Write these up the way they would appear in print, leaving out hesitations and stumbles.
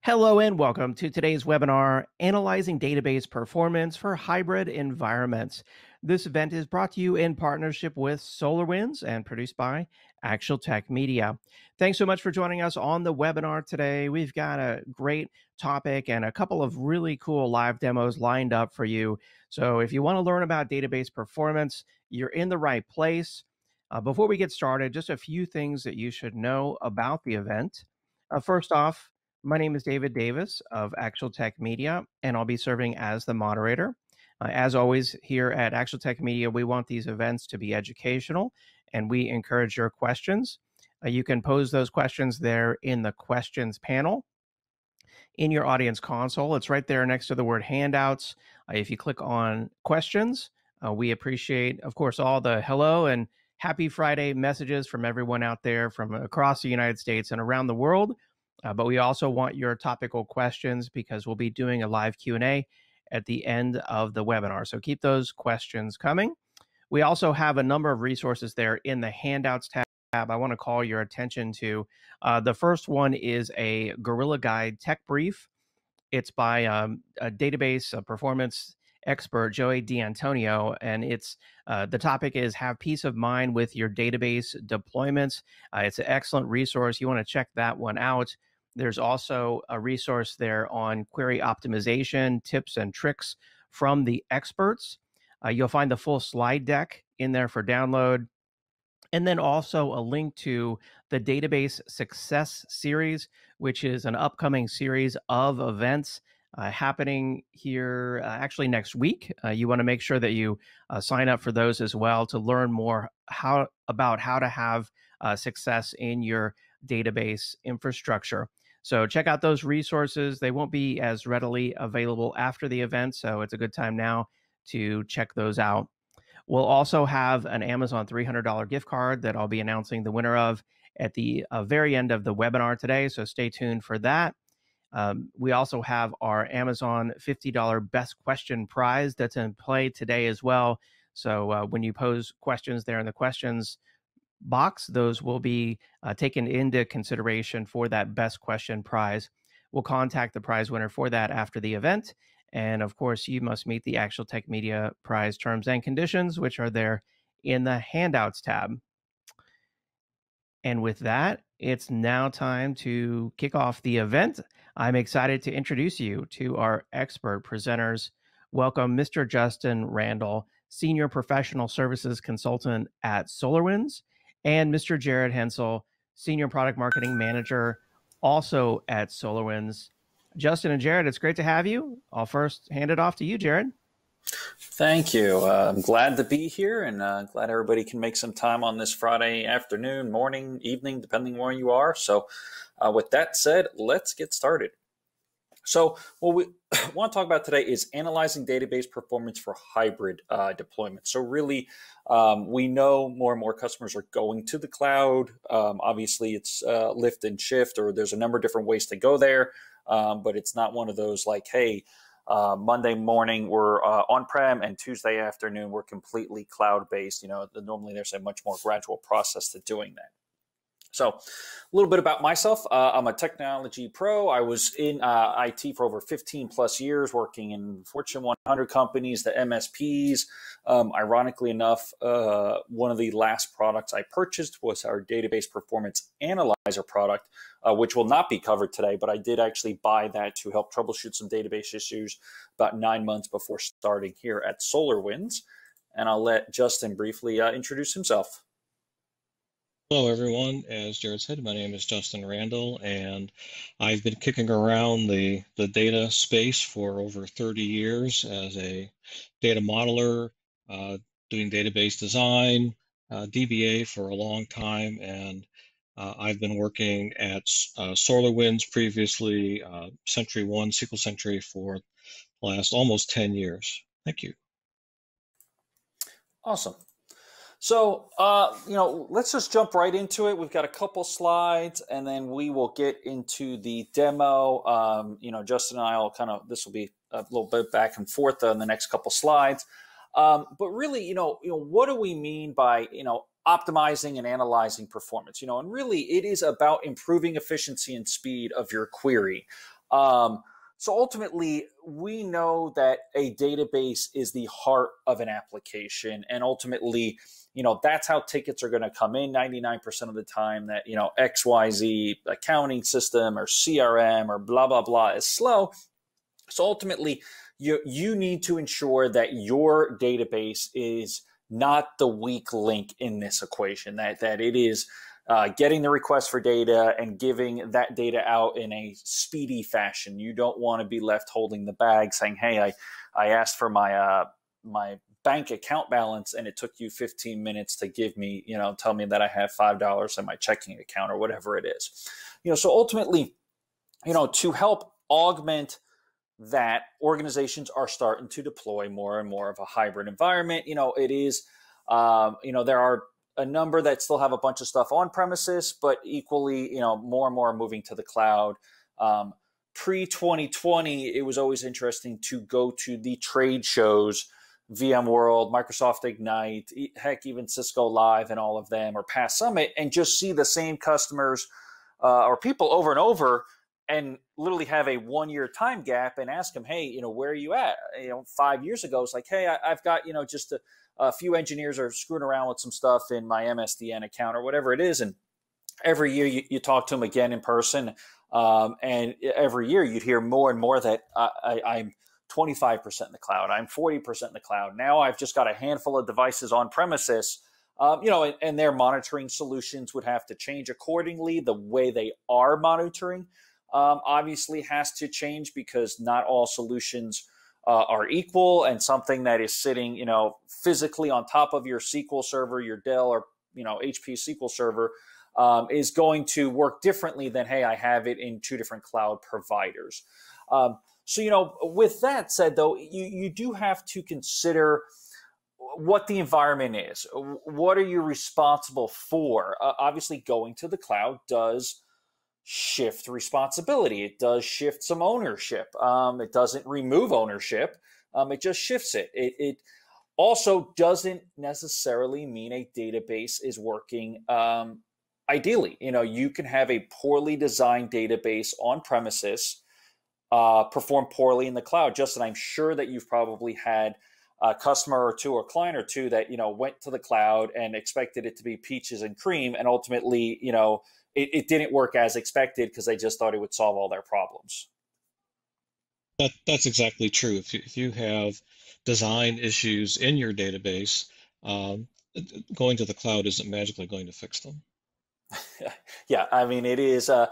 Hello and welcome to today's webinar, Analyzing Database Performance for Hybrid Environments. This event is brought to you in partnership with SolarWinds and produced by Actual Tech Media. Thanks so much for joining us on the webinar today. We've got a great topic and a couple of really cool live demos lined up for you. So if you want to learn about database performance, you're in the right place. Before we get started, just a few things that you should know about the event. First off, my name is David Davis of Actual Tech Media, and I'll be serving as the moderator. As always, here at Actual Tech Media, we want these events to be educational, and we encourage your questions. You can pose those questions there in the questions panel. In your audience console, it's right there next to the word handouts. If you click on questions, we appreciate, of course, all the hello and happy Friday messages from everyone out there from across the United States and around the world. But we also want your topical questions because we'll be doing a live Q&A at the end of the webinar. So keep those questions coming. We also have a number of resources there in the handouts tab. I want to call your attention to. The first one is a Gorilla Guide tech brief. It's by a database performance expert, Joey D'Antonio, and it's the topic is have peace of mind with your database deployments. It's an excellent resource. You want to check that one out. There's also a resource there on query optimization, tips and tricks from the experts. You'll find the full slide deck in there for download. And then also a link to the Database Success Series, which is an upcoming series of events happening here actually next week. You want to make sure that you sign up for those as well to learn more about how to have success in your database infrastructure. So check out those resources. They won't be as readily available after the event, so it's a good time now to check those out. We'll also have an Amazon $300 gift card that I'll be announcing the winner of at the very end of the webinar today, so stay tuned for that. We also have our Amazon $50 Best Question prize that's in play today as well. So when you pose questions there in the questions box, those will be taken into consideration for that Best Question prize. We'll contact the prize winner for that after the event. And of course, you must meet the Actual Tech Media prize terms and conditions, which are there in the handouts tab. And with that, it's now time to kick off the event. I'm excited to introduce you to our expert presenters. Welcome, Mr. Justin Randall, Senior Professional Services Consultant at SolarWinds, and Mr. Jared Hensel, Senior Product Marketing Manager, also at SolarWinds. Justin and Jared, it's great to have you. I'll first hand it off to you, Jared. Thank you. I'm glad to be here and glad everybody can make some time on this Friday afternoon, morning, evening, depending where you are. So with that said, let's get started. So what we want to talk about today is analyzing database performance for hybrid deployment. So really, we know more and more customers are going to the cloud. Obviously, it's lift and shift, or there's a number of different ways to go there. But it's not one of those like, hey, Monday morning we're on-prem and Tuesday afternoon we're completely cloud-based. You know, normally there's a much more gradual process to doing that. So a little bit about myself. I'm a technology pro. I was in IT for over 15 plus years, working in Fortune 100 companies, the MSPs. Ironically enough, one of the last products I purchased was our Database Performance Analyzer product, which will not be covered today, but I did actually buy that to help troubleshoot some database issues about 9 months before starting here at SolarWinds. And I'll let Justin briefly introduce himself. Hello, everyone. As Jared said, my name is Justin Randall, and I've been kicking around the data space for over 30 years as a data modeler, doing database design, DBA for a long time, and I've been working at SolarWinds previously, Sentry 1, Sql Sentry for the last almost 10 years. Thank you. Awesome. So, let's just jump right into it. We've got a couple slides, and then we will get into the demo. Justin and I will this will be a little bit back and forth on the next couple slides. But really, what do we mean by, optimizing and analyzing performance? And really it is about improving efficiency and speed of your query. So ultimately, we know that a database is the heart of an application, and ultimately, that's how tickets are going to come in 99% of the time, that, XYZ accounting system or CRM or blah, blah, blah is slow. So ultimately, you need to ensure that your database is not the weak link in this equation, that it is getting the request for data and giving that data out in a speedy fashion. You don't want to be left holding the bag saying, hey, I asked for my bank account balance and it took you 15 minutes to give me, tell me that I have $5 in my checking account or whatever it is. So ultimately, to help augment that, organizations are starting to deploy more and more of a hybrid environment. It is, there are a number that still have a bunch of stuff on premises, but equally, more and more are moving to the cloud. Pre-2020, it was always interesting to go to the trade shows, VMworld, Microsoft Ignite, heck, even Cisco Live and all of them, or Past Summit, and just see the same customers or people over and over, and literally have a 1-year time gap and ask them, hey, where are you at? 5 years ago, it's like, hey, I've got, just a few engineers are screwing around with some stuff in my MSDN account or whatever it is. And every year you talk to them again in person. And every year you'd hear more and more that I'm 25% in the cloud. I'm 40% in the cloud. Now I've just got a handful of devices on premises. And their monitoring solutions would have to change accordingly. The way they are monitoring obviously has to change, because not all solutions are equal, and something that is sitting, physically on top of your SQL server, your Dell or, HP SQL server, is going to work differently than, hey, I have it in 2 different cloud providers. So, with that said, though, you do have to consider what the environment is. What are you responsible for? Obviously, going to the cloud does shift responsibility. It does shift some ownership. It doesn't remove ownership. It just shifts it. It also doesn't necessarily mean a database is working ideally. You can have a poorly designed database on premises perform poorly in the cloud. Justin, I'm sure that you've probably had a customer or two or client or two that, went to the cloud and expected it to be peaches and cream, and ultimately, it didn't work as expected because they just thought it would solve all their problems. That's exactly true. If you have design issues in your database, going to the cloud isn't magically going to fix them. Yeah, I mean, it is, prior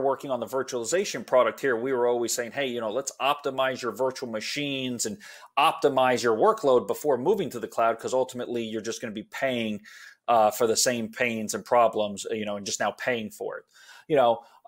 working on the virtualization product here, we were always saying, hey, let's optimize your virtual machines and optimize your workload before moving to the cloud, because ultimately you're just going to be paying for the same pains and problems, and just now paying for it,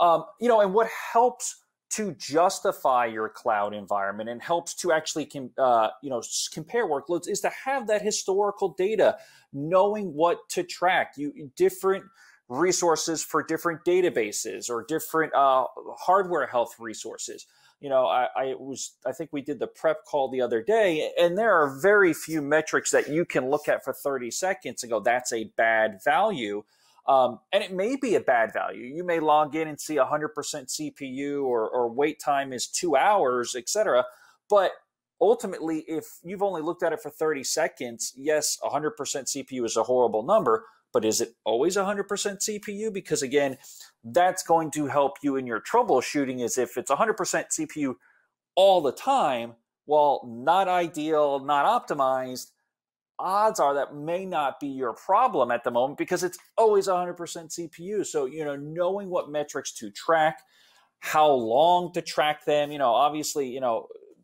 and what helps to justify your cloud environment and helps to actually compare workloads is to have that historical data, knowing what to track. Different resources for different databases or different hardware health resources. I think we did the prep call the other day, and there are very few metrics that you can look at for 30 seconds and go, that's a bad value. And it may be a bad value. You may log in and see 100% CPU or wait time is 2 hours, etc. But ultimately, if you've only looked at it for 30 seconds, yes, 100% CPU is a horrible number, but is it always 100% CPU? Because again, that's going to help you in your troubleshooting. Is if it's 100% CPU all the time, well, not ideal, not optimized, odds are that may not be your problem at the moment, because it's always 100% CPU. So, knowing what metrics to track, how long to track them, obviously,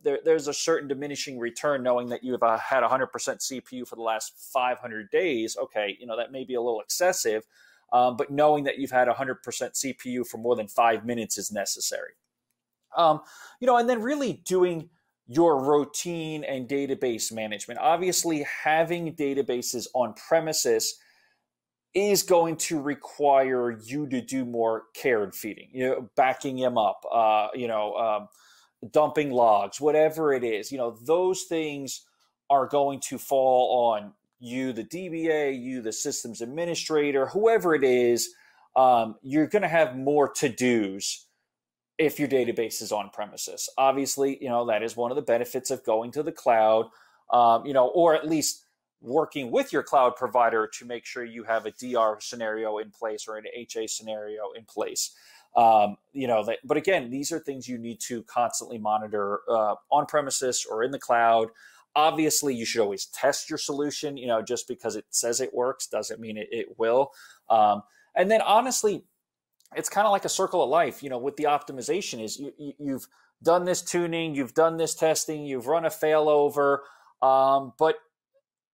there's a certain diminishing return knowing that you have had 100% CPU for the last 500 days. Okay, that may be a little excessive, but knowing that you've had 100% CPU for more than 5 minutes is necessary. And then really doing your routine and database management. Obviously, having databases on premises is going to require you to do more care and feeding, backing them up, dumping logs, whatever it is. Those things are going to fall on you, the DBA, you, the systems administrator, whoever it is. you're going to have more to-dos if your database is on premises. Obviously, that is one of the benefits of going to the cloud, or at least working with your cloud provider to make sure you have a DR scenario in place or an HA scenario in place. But again, these are things you need to constantly monitor on premises or in the cloud. Obviously, you should always test your solution. Just because it says it works doesn't mean it will. And then honestly, it's kind of like a circle of life, with the optimization is you've done this tuning, you've done this testing, you've run a failover, but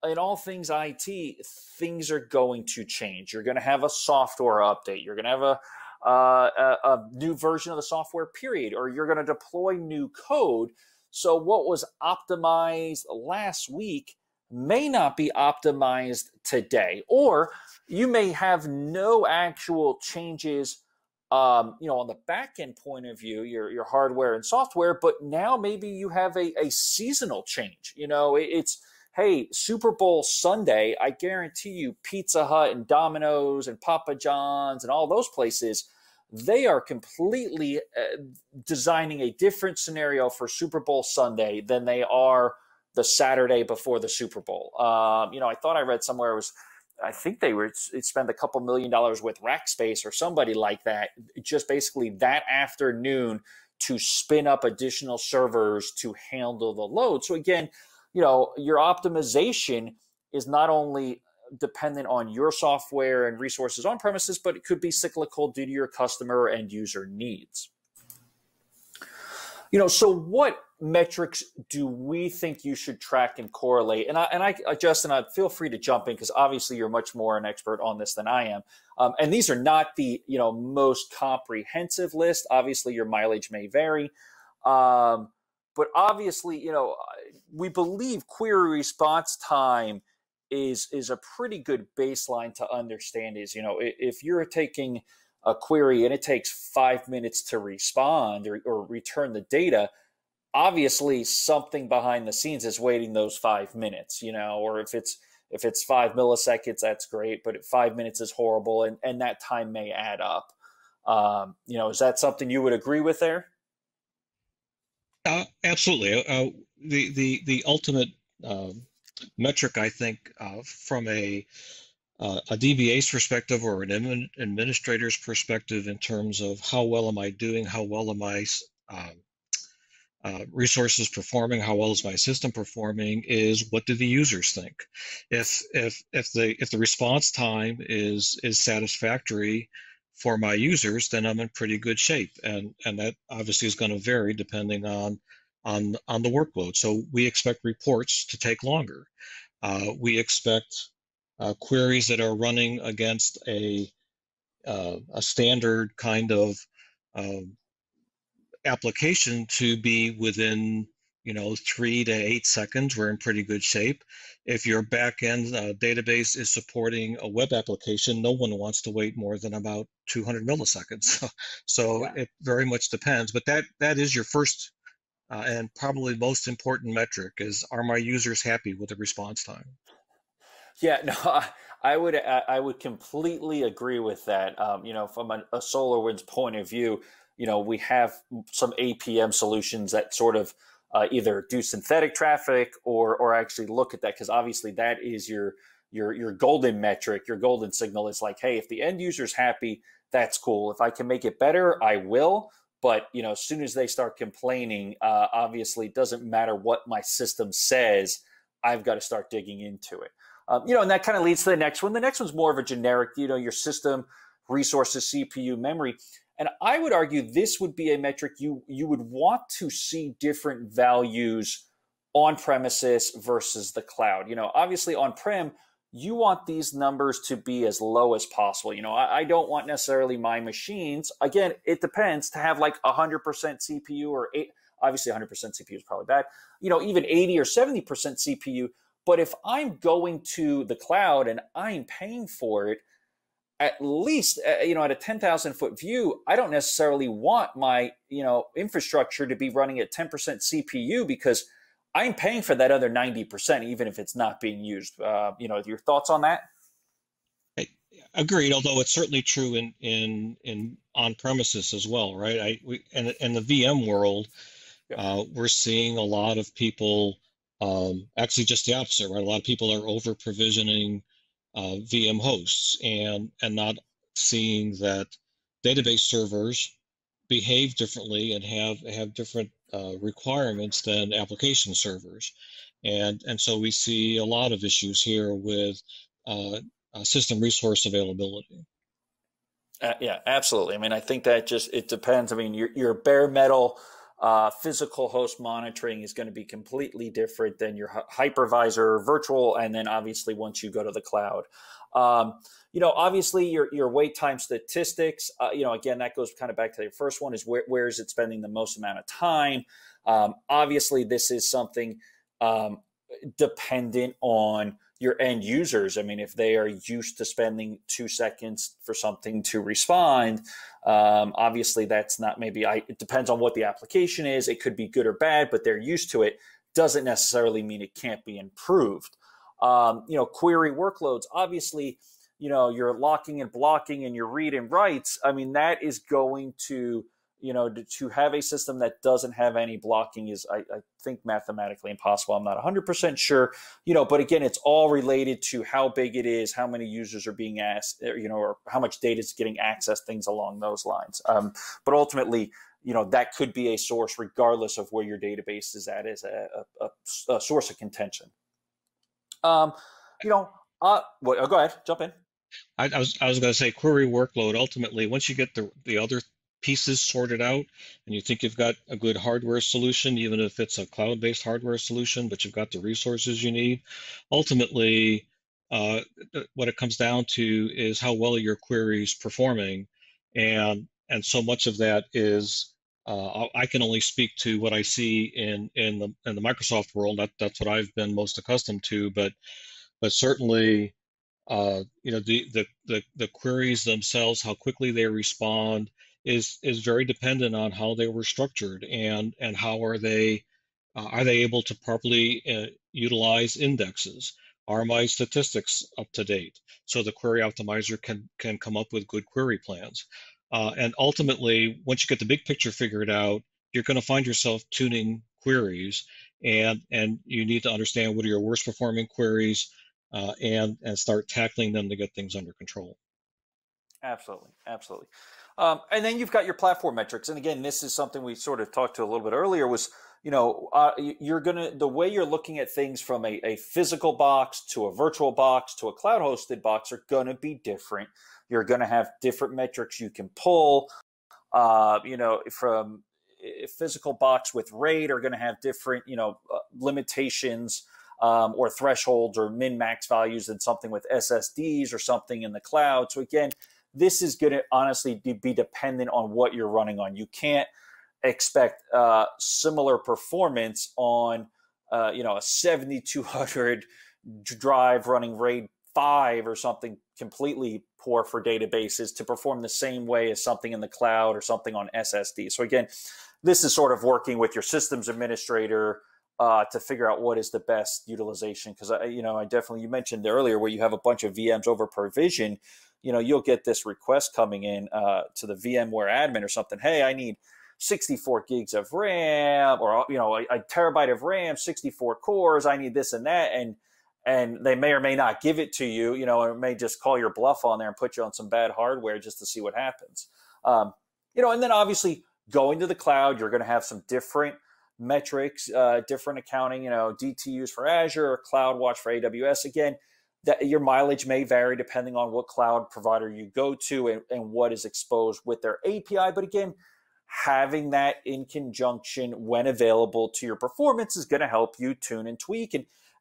in all things IT, things are going to change. You're going to have a software update. You're going to have a new version of the software, period, or you're going to deploy new code. So what was optimized last week may not be optimized today, or you may have no actual changes on the back end point of view, your hardware and software, but now maybe you have a seasonal change. It's, hey, Super Bowl Sunday, I guarantee you Pizza Hut and Domino's and Papa John's and all those places, they are completely designing a different scenario for Super Bowl Sunday than they are the Saturday before the Super Bowl. I thought I read somewhere I think they spent a couple $1 million with Rackspace or somebody like that, just basically that afternoon to spin up additional servers to handle the load. So again, your optimization is not only dependent on your software and resources on premises, but it could be cyclical due to your customer and user needs. So what metrics do we think you should track and correlate? And I Justin, feel free to jump in because obviously you're much more an expert on this than I am. And these are not the most comprehensive list. Obviously, your mileage may vary, but obviously we believe query response time is a pretty good baseline to understand. Is if you're taking a query and it takes 5 minutes to respond or return the data, obviously something behind the scenes is waiting those 5 minutes, or if it's 5 milliseconds, that's great, but 5 minutes is horrible, and that time may add up. Is that something you would agree with there? Absolutely. The ultimate metric, I think, from a DBA's perspective or an administrator's perspective in terms of how well am I doing, how well am I resources performing, how well is my system performing, is what do the users think. If the response time is satisfactory for my users, then I'm in pretty good shape, and that obviously is going to vary depending on the workload. So we expect reports to take longer. We expect queries that are running against a standard kind of application to be within 3 to 8 seconds. We're in pretty good shape. If your backend database is supporting a web application, no one wants to wait more than about 200 milliseconds. So yeah. It very much depends, but that is your first and probably most important metric is, are my users happy with the response time? Yeah, no, I would completely agree with that. From a SolarWinds point of view, we have some APM solutions that sort of either do synthetic traffic or actually look at that, because obviously that is your golden metric. Your golden signal is like, hey, if the end user's happy, that's cool. If I can make it better, I will. But as soon as they start complaining, obviously it doesn't matter what my system says. I've got to start digging into it. And that kind of leads to the next one. The next one's more of a generic, your system, resources, CPU, memory. And I would argue this would be a metric you would want to see different values on premises versus the cloud. Obviously on-prem, you want these numbers to be as low as possible. I don't want necessarily my machines, again, it depends, to have like 100% CPU or obviously 100% CPU is probably bad, even 80 or 70% CPU. But if I'm going to the cloud and I'm paying for it, at least, at a 10,000 foot view, I don't necessarily want my, infrastructure to be running at 10% CPU because I'm paying for that other 90%, even if it's not being used. Your thoughts on that? Agreed, although it's certainly true in on premises as well, right? And in the VM world, Yeah. we're seeing a lot of people, actually just the opposite, right? A lot of people are over provisioning VM hosts and not seeing that database servers behave differently and have different requirements than application servers, and so we see a lot of issues here with system resource availability. Yeah, absolutely. I mean, I think that just it depends. I mean, your bare metal physical host monitoring is going to be completely different than your hypervisor virtual, and then obviously once you go to the cloud. Obviously your wait time statistics, again, that goes kind of back to the first one is where is it spending the most amount of time? Obviously, this is something dependent on your end users. I mean, if they are used to spending 2 seconds for something to respond, obviously that's not it depends on what the application is. It could be good or bad, but they're used to it. Doesn't necessarily mean it can't be improved. Query workloads, obviously, you're locking and blocking and your read and writes. I mean, that is going to, to have a system that doesn't have any blocking is, I think, mathematically impossible. I'm not 100% sure, but again, it's all related to how big it is, how many users are being asked, or how much data is getting accessed, things along those lines. But ultimately, that could be a source regardless of where your database is at as a source of contention. Go ahead, jump in. I was going to say query workload. Ultimately, once you get the other pieces sorted out, and you think you've got a good hardware solution, even if it's a cloud-based hardware solution, but you've got the resources you need, ultimately, what it comes down to is how well your query is performing, and so much of that is I can only speak to what I see in the Microsoft world. That's what I've been most accustomed to, but certainly. The queries themselves, how quickly they respond, is very dependent on how they were structured and how are they able to properly utilize indexes. Are my statistics up to date? So the query optimizer can come up with good query plans. And ultimately, once you get the big picture figured out, you're going to find yourself tuning queries, and you need to understand what are your worst performing queries. And start tackling them to get things under control. Absolutely. And then you've got your platform metrics. And again, this is something we sort of talked to a little bit earlier was, the way you're looking at things from a physical box to a virtual box to a cloud hosted box are going to be different. You're going to have different metrics you can pull, from a physical box with RAID are going to have different, limitations. Or thresholds or min-max values than something with SSDs or something in the cloud. So again, this is going to honestly be dependent on what you're running on. You can't expect similar performance on a 7200 drive running RAID 5 or something completely poor for databases to perform the same way as something in the cloud or something on SSD. So again, this is sort of working with your systems administrator to figure out what is the best utilization. Because you mentioned earlier where you have a bunch of VMs over provision, you'll get this request coming in to the VMware admin or something. Hey, I need 64 gigs of RAM, or a terabyte of RAM, 64 cores. I need this and that, and they may or may not give it to you. Or may just call your bluff on there and put you on some bad hardware just to see what happens. And then obviously going to the cloud, you're going to have some different metrics, different accounting, DTUs for Azure, CloudWatch for AWS. Again, that your mileage may vary depending on what cloud provider you go to and what is exposed with their API. But again, having that in conjunction when available to your performance is going to help you tune and tweak.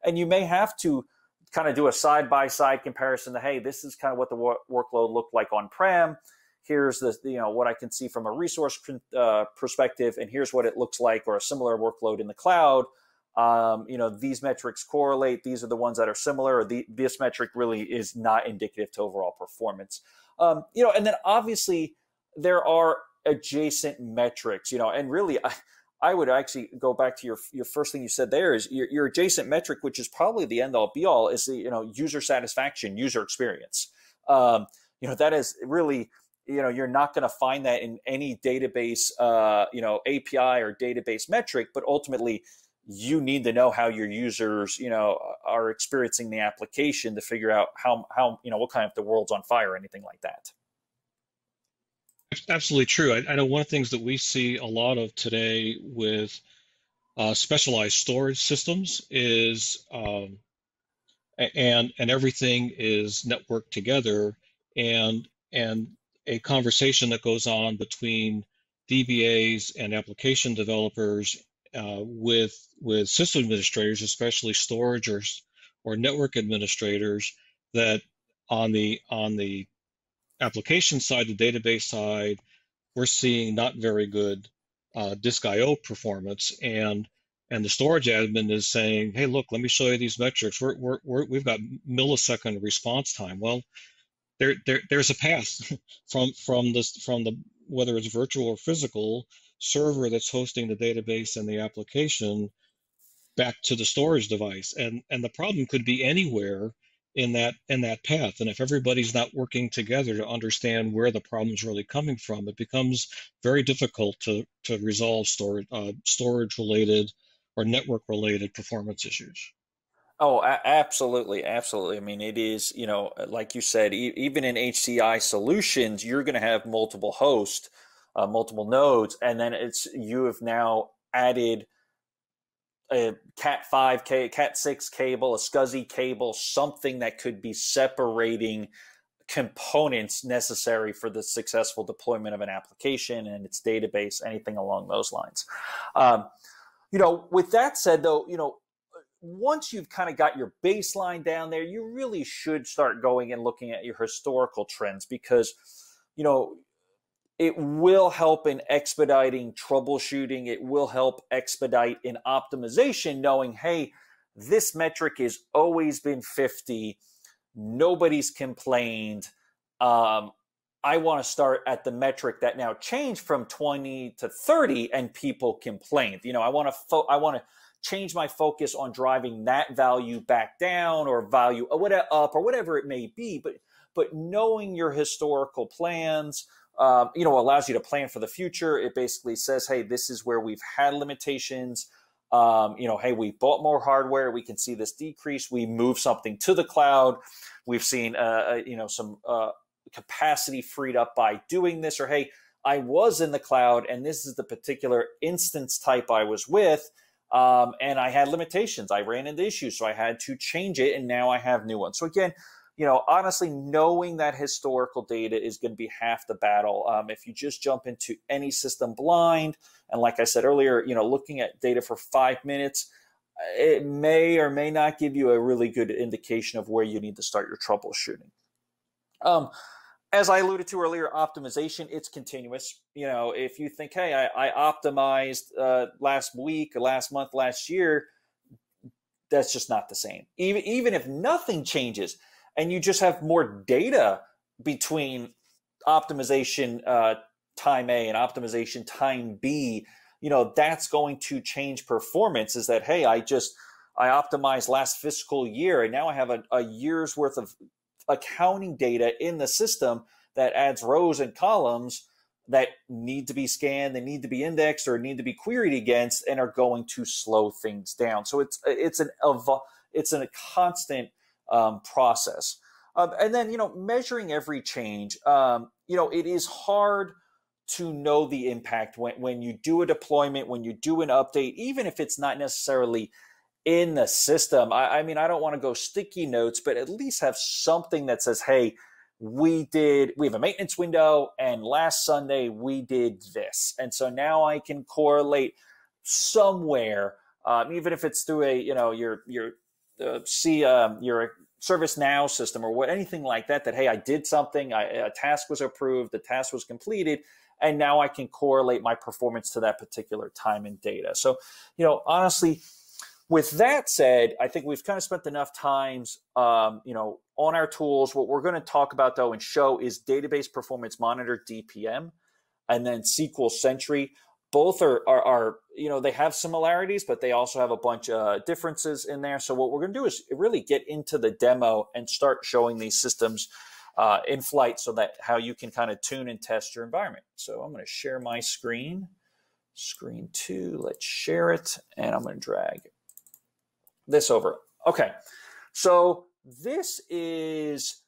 And you may have to kind of do a side-by-side comparison to, hey, this is kind of what the workload looked like on-prem. Here's what I can see from a resource perspective, and here's what it looks like, or a similar workload in the cloud. These metrics correlate. These are the ones that are similar. Or this metric really is not indicative to overall performance. And then obviously there are adjacent metrics. And really, I would actually go back to your first thing you said there is your adjacent metric, which is probably the end all be all, is the user satisfaction, user experience. that is really, you're not going to find that in any database, API or database metric, but ultimately you need to know how your users, are experiencing the application to figure out how, what kind of the world's on fire or anything like that. Absolutely true. I know one of the things that we see a lot of today with specialized storage systems is, and everything is networked together, and a conversation that goes on between DBAs and application developers with system administrators, especially storage or network administrators, that on the application side, the database side, we're seeing not very good disk I/O performance, and the storage admin is saying, "Hey, look, let me show you these metrics. We've got millisecond response time." Well, there's a path from the whether it's virtual or physical server that's hosting the database and the application back to the storage device, and the problem could be anywhere in that path. And if everybody's not working together to understand where the problem's really coming from, it becomes very difficult to resolve storage related or network related performance issues. Oh, absolutely, absolutely. I mean, it is, like you said, even in HCI solutions, you're going to have multiple hosts, multiple nodes, and then you have now added a Cat5, Cat6 cable, a SCSI cable, something that could be separating components necessary for the successful deployment of an application and its database, anything along those lines. With that said, though, once you've kind of got your baseline down there, you really should start going and looking at your historical trends, because, it will help in expediting troubleshooting. It will help expedite in optimization, knowing, hey, this metric has always been 50. Nobody's complained. I want to start at the metric that now changed from 20 to 30 and people complained. I want to change my focus on driving that value back down, or value up, or whatever it may be. But knowing your historical plans, allows you to plan for the future. It basically says, hey, this is where we've had limitations. Hey, we bought more hardware. We can see this decrease. We move something to the cloud. We've seen, some capacity freed up by doing this. Or, hey, I was in the cloud and this is the particular instance type I was with. And I had limitations. I ran into issues, so I had to change it. And now I have new ones. So again, honestly, knowing that historical data is going to be half the battle. If you just jump into any system blind, and like I said earlier, looking at data for 5 minutes, it may or may not give you a really good indication of where you need to start your troubleshooting. As I alluded to earlier, optimization, it's continuous. If you think, hey, I optimized last week, last month, last year, that's just not the same. Even if nothing changes, and you just have more data between optimization time A and optimization time B, that's going to change performance. Is that, hey, I optimized last fiscal year, and now I have a year's worth of accounting data in the system that adds rows and columns that need to be scanned, they need to be indexed, or need to be queried against, and are going to slow things down. So it's a constant process. And then, measuring every change, it is hard to know the impact when you do a deployment, when you do an update, even if it's not necessarily in the system. I mean, I don't want to go sticky notes, but at least have something that says, hey, we have a maintenance window, and last Sunday we did this. And so now I can correlate somewhere, even if it's through your ServiceNow system or anything like that, hey, I did something, a task was approved, the task was completed, and now I can correlate my performance to that particular time and data. So, honestly, with that said, I think we've kind of spent enough times, on our tools. What we're going to talk about, though, and show is Database Performance Monitor, DPM, and then Sql Sentry. Both are they have similarities, but they also have a bunch of differences in there. So what we're going to do is really get into the demo and start showing these systems in flight, so that how you can kind of tune and test your environment. So I'm going to share my screen, screen 2. Let's share it, and I'm going to drag this over. Okay, so this is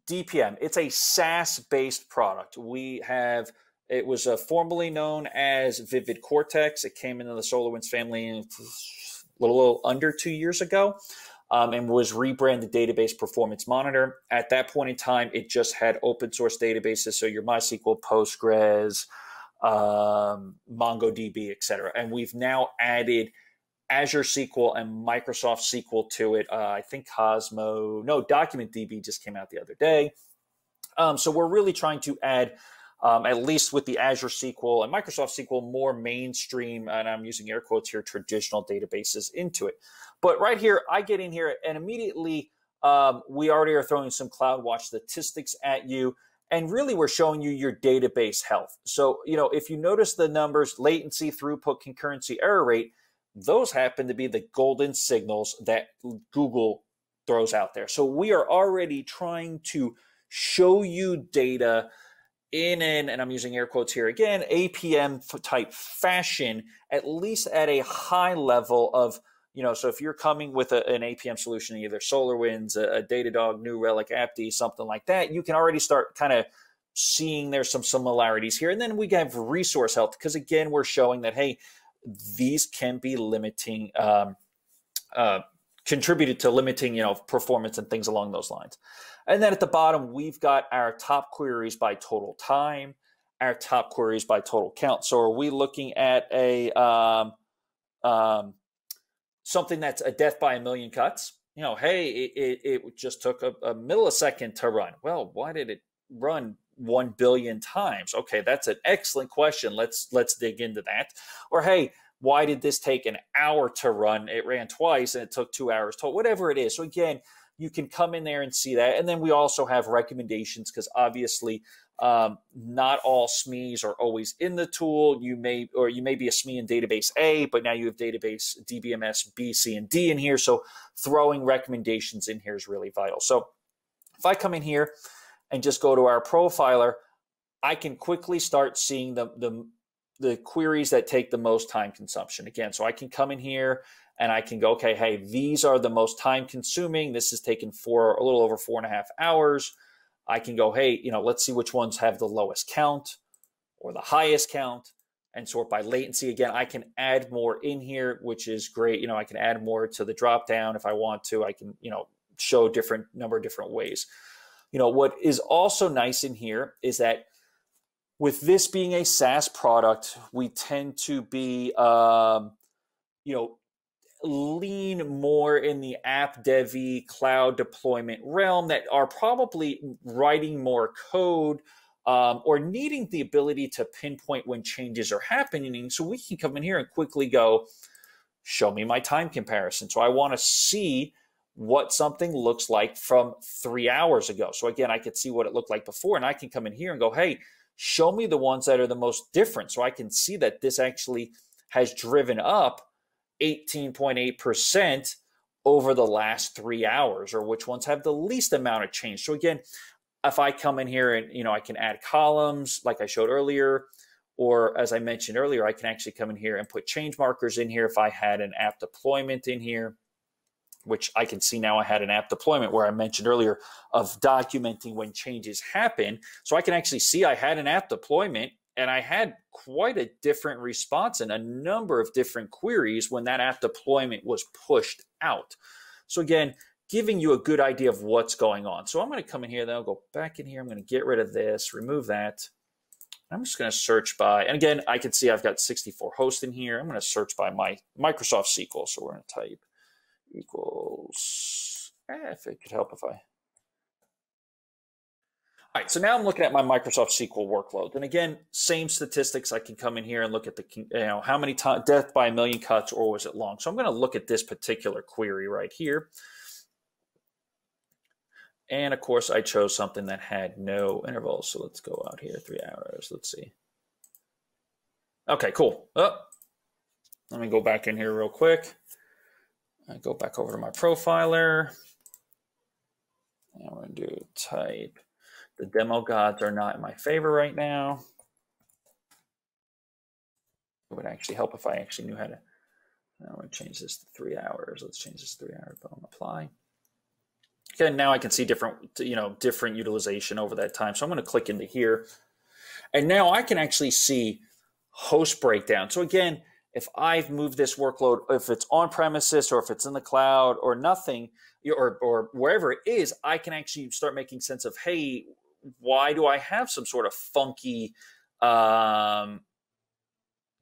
DPM. It's a SaaS-based product. It was formerly known as Vivid Cortex. It came into the SolarWinds family a little under 2 years ago, and was rebranded Database Performance Monitor. At that point in time, it just had open source databases, so your MySQL, Postgres, MongoDB, etc. And we've now added Azure SQL and Microsoft SQL to it. I think DocumentDB just came out the other day. So we're really trying to add, at least with the Azure SQL and Microsoft SQL, more mainstream, and I'm using air quotes here, traditional databases into it. But right here, I get in here and immediately we already are throwing some CloudWatch statistics at you. And really, we're showing you your database health. So, if you notice the numbers, latency, throughput, concurrency, error rate, those happen to be the golden signals that Google throws out there. So we are already trying to show you data in and I'm using air quotes here again, APM type fashion, at least at a high level of, so if you're coming with an APM solution, either SolarWinds, a Datadog, New Relic, AppD, something like that, you can already start kind of seeing there's some similarities here. And then we have resource health, because again, we're showing that, hey, these can be limiting, contributed to limiting, performance and things along those lines. And then at the bottom, we've got our top queries by total time, our top queries by total count. So are we looking at a something that's a death by a million cuts? Hey, it just took a millisecond to run. Well, why did it run 1 billion times? Okay, that's an excellent question. Let's dig into that. Or hey, why did this take an hour to run? It ran twice and it took 2 hours total. Whatever it is. So again, you can come in there and see that. And then we also have recommendations, because obviously not all SMEs are always in the tool. You may be a SME in database A, but now you have database DBMS B, C, and D in here. So throwing recommendations in here is really vital. So if I come in here and just go to our profiler, I can quickly start seeing the queries that take the most time consumption. Again, so I can come in here and I can go, okay, hey, these are the most time consuming. This has taken a little over 4.5 hours. I can go, hey, let's see which ones have the lowest count or the highest count, and sort by latency. Again, I can add more in here, which is great. I can add more to the drop down if I want to. I can, show number of different ways. What is also nice in here is that with this being a SaaS product, we tend to be, lean more in the app devy cloud deployment realm, that are probably writing more code or needing the ability to pinpoint when changes are happening. So we can come in here and quickly go, show me my time comparison. So I want to see what something looks like from 3 hours ago. So again, I could see what it looked like before, and I can come in here and go, hey, show me the ones that are the most different. So I can see that this actually has driven up 18.8% over the last 3 hours, or which ones have the least amount of change. So again, if I come in here and, I can add columns like I showed earlier, or as I mentioned earlier, I can actually come in here and put change markers in here. If I had an app deployment in here, which I can see now I had an app deployment where I mentioned earlier of documenting when changes happen. So I can actually see I had an app deployment, and I had quite a different response and a number of different queries when that app deployment was pushed out. So again, giving you a good idea of what's going on. So I'm going to come in here, then I'll go back in here. I'm going to get rid of this, remove that. I'm just going to search by, and again, I can see I've got 64 hosts in here. I'm going to search by my Microsoft SQL. So we're going to type equals, if it could help if I. All right, so now I'm looking at my Microsoft SQL workload. And again, same statistics. I can come in here and look at the, how many times, death by a million cuts, or was it long? So I'm going to look at this particular query right here. And of course, I chose something that had no intervals. So let's go out here, 3 hours. Let's see. Okay, cool. Oh, let me go back in here real quick. I go back over to my profiler. And we're going to do type. The demo gods are not in my favor right now. It would actually help if I actually knew how to. I'm going to change this to 3 hours. Let's change this to 3 hours. Boom, apply. Okay, now I can see different utilization over that time. So I'm going to click into here. And now I can actually see host breakdown. So again, if I've moved this workload, if it's on premises or if it's in the cloud or nothing, or wherever it is, I can actually start making sense of, hey, why do I have some sort of funky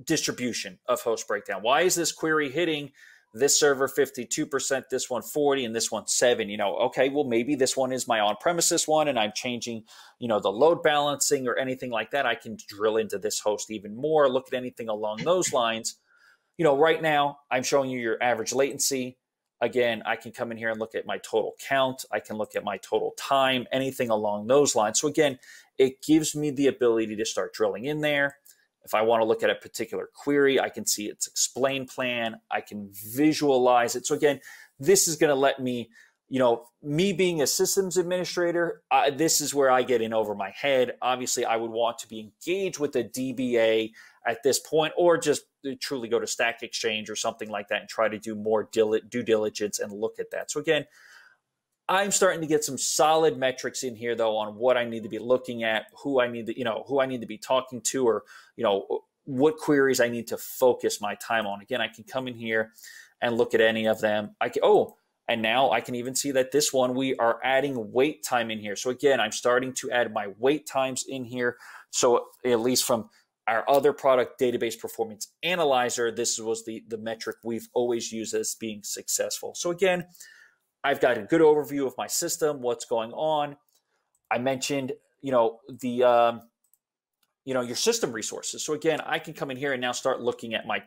distribution of host breakdown? Why is this query hitting this server 52%, this one 40, and this one 7? Okay, well, maybe this one is my on-premises one, and I'm changing, the load balancing or anything like that. I can drill into this host even more, look at anything along those lines. Right now, I'm showing you your average latency. Again, I can come in here and look at my total count. I can look at my total time, anything along those lines. So again, it gives me the ability to start drilling in there. If I want to look at a particular query, I can see its explain plan. I can visualize it. So again, this is going to let me, me being a systems administrator, this is where I get in over my head. Obviously, I would want to be engaged with the DBA at this point, or just truly go to Stack Exchange or something like that and try to do more due diligence and look at that. So again, I'm starting to get some solid metrics in here, though, on what I need to be looking at, who I need to be talking to, or what queries I need to focus my time on. Again, I can come in here and look at any of them. And now I can even see that this one, we are adding wait time in here. So again, I'm starting to add my wait times in here. So at least from our other product, Database Performance Analyzer, this was the metric we've always used as being successful. So again, I've got a good overview of my system, what's going on. I mentioned, your system resources. So again, I can come in here and now start looking at my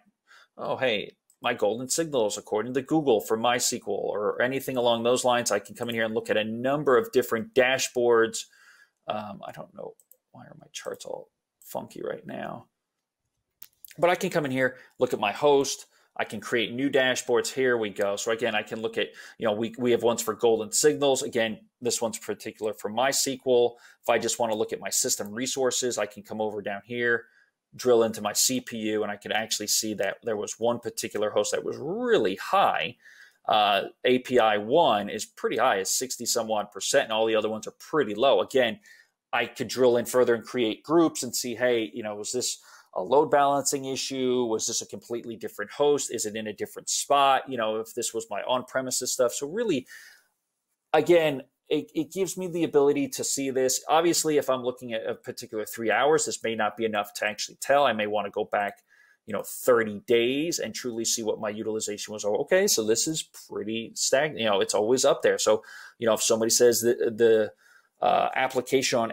golden signals according to Google for MySQL or anything along those lines. I can come in here and look at a number of different dashboards. I don't know, why are my charts all funky right now? But I can come in here, look at my host. I can create new dashboards. Here we go. So again, I can look at, we have ones for golden signals. Again, this one's particular for MySQL. If I just want to look at my system resources, I can come over down here, drill into my CPU, and I can actually see that there was one particular host that was really high. API 1 is pretty high, it's 60-some-odd%, and all the other ones are pretty low. Again, I could drill in further and create groups and see, hey, was this a load balancing issue? Was this a completely different host? Is it in a different spot? If this was my on-premises stuff. So really, again, it gives me the ability to see this. Obviously, if I'm looking at a particular 3 hours, this may not be enough to actually tell. I may want to go back, 30 days and truly see what my utilization was. Okay, so this is pretty stagnant. It's always up there. So, if somebody says the application on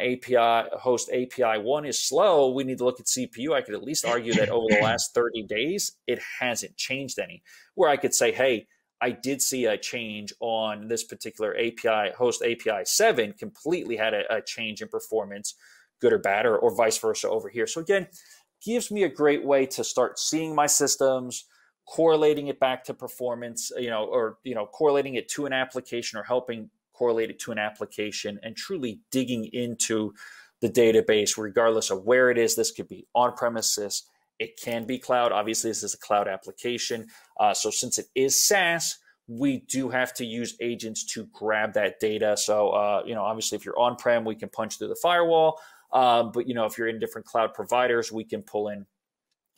host API 1 is slow, we need to look at CPU. I could at least argue that over the last 30 days, it hasn't changed any. Where I could say, hey, I did see a change on this particular API, host API 7 completely had a change in performance, good or bad, or vice versa over here. So again, gives me a great way to start seeing my systems, correlating it back to performance, correlating it to an application or helping correlate it to an application and truly digging into the database, regardless of where it is. This could be on-premises. It can be cloud. Obviously, this is a cloud application. So since it is SaaS, we do have to use agents to grab that data. So, obviously, if you're on-prem, we can punch through the firewall. But, if you're in different cloud providers, we can pull in,